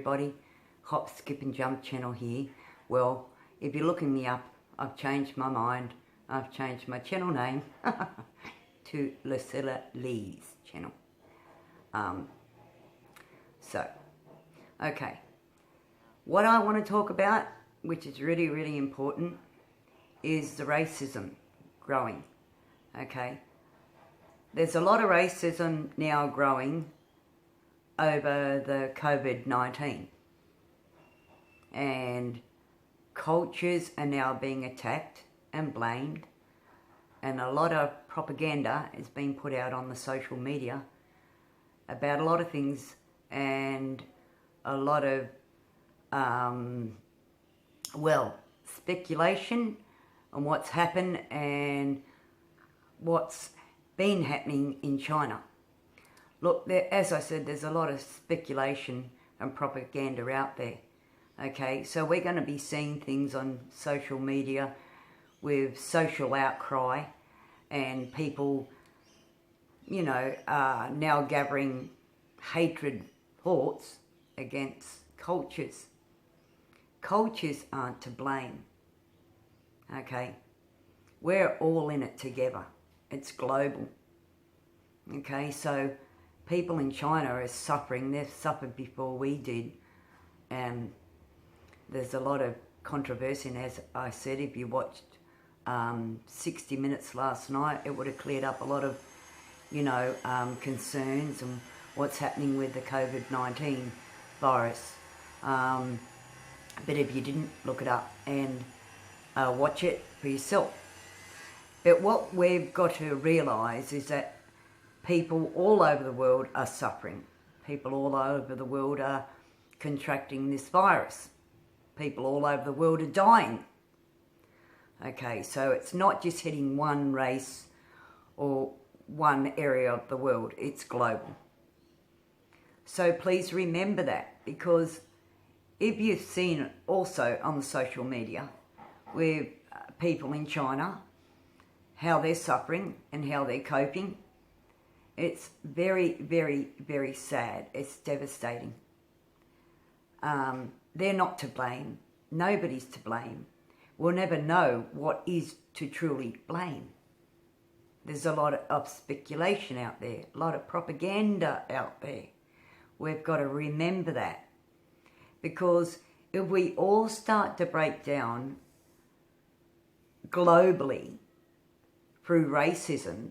everybody. Hop, skip and jump channel here. Well, if you're looking me up, I've changed my mind. I've changed my channel name to Lucilla Lee's channel. Okay. What I want to talk about, which is really, really important, is the racism growing. Okay. There's a lot of racism now growing over the COVID-19. And cultures are now being attacked and blamed. And a lot of propaganda is being put out on the social media about a lot of things, and a lot of, speculation on what's happened and what's been happening in China. Look, as I said, there's a lot of speculation and propaganda out there. Okay, so we're going to be seeing things on social media with social outcry, and people, you know, are now gathering hatred thoughts against cultures. Cultures aren't to blame. Okay, we're all in it together. It's global. Okay, so people in China are suffering. They've suffered before we did, and there's a lot of controversy. And as I said, if you watched 60 Minutes last night, it would have cleared up a lot of, you know, concerns and what's happening with the COVID-19 virus. But if you didn't, look it up and watch it for yourself. But what we've got to realise is that people all over the world are suffering. People all over the world are contracting this virus. People all over the world are dying. Okay, so it's not just hitting one race or one area of the world, it's global. So please remember that, because if you've seen also on the social media with people in China, how they're suffering and how they're coping, it's very, very, very sad. It's devastating. They're not to blame. Nobody's to blame. We'll never know what is to truly blame. There's a lot of speculation out there, a lot of propaganda out there. We've got to remember that. Because if we all start to break down globally through racism,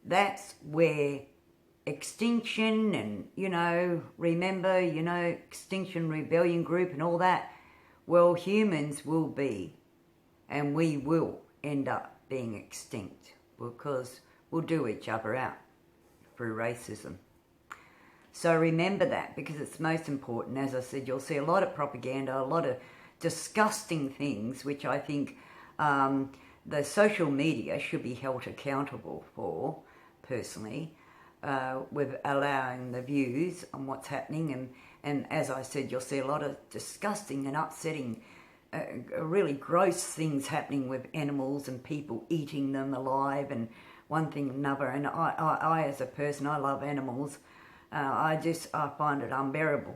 that's where Extinction and, you know, remember, you know, Extinction Rebellion Group and all that, well, humans will be, and we will end up being extinct, because we'll do each other out through racism. So remember that, because it's most important. As I said, you'll see a lot of propaganda, a lot of disgusting things, which I think the social media should be held accountable for, personally, with allowing the views on what's happening. And as I said, you'll see a lot of disgusting and upsetting, really gross things happening with animals and people eating them alive and one thing and another. And I as a person, I love animals. I find it unbearable.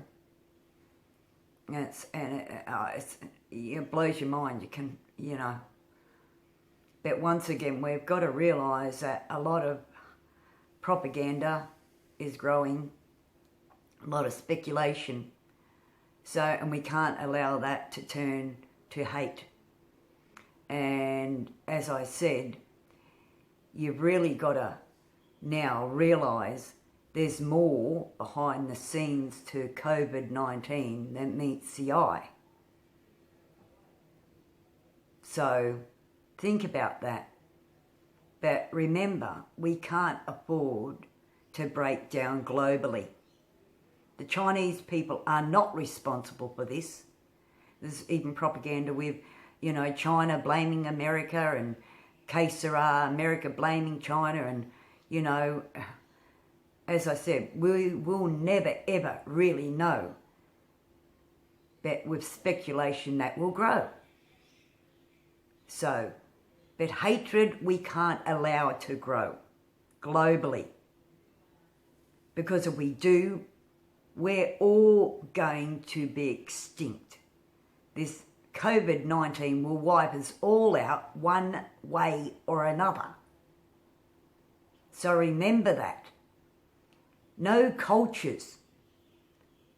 It blows your mind. You can, you know. But once again, we've got to realise that a lot of propaganda is growing, a lot of speculation. So, and we can't allow that to turn to hate. And as I said, you've really got to now realise there's more behind the scenes to COVID-19 than meets the eye. So think about that. But remember, we can't afford to break down globally. The Chinese people are not responsible for this. There's even propaganda with, you know, China blaming America, and que sera, America blaming China, and, you know, as I said, we will never ever really know. But with speculation, that will grow. So, but hatred, we can't allow it to grow globally. Because if we do, we're all going to be extinct. This COVID-19 will wipe us all out one way or another. So remember that. No cultures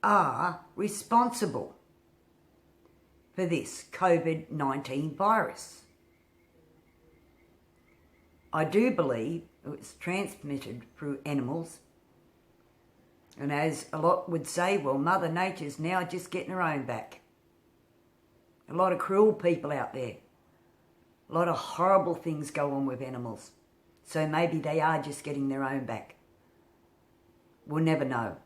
are responsible for this COVID-19 virus. I do believe it was transmitted through animals. And as a lot would say, well, Mother Nature's now just getting her own back. A lot of cruel people out there. A lot of horrible things go on with animals. So maybe they are just getting their own back. We'll never know.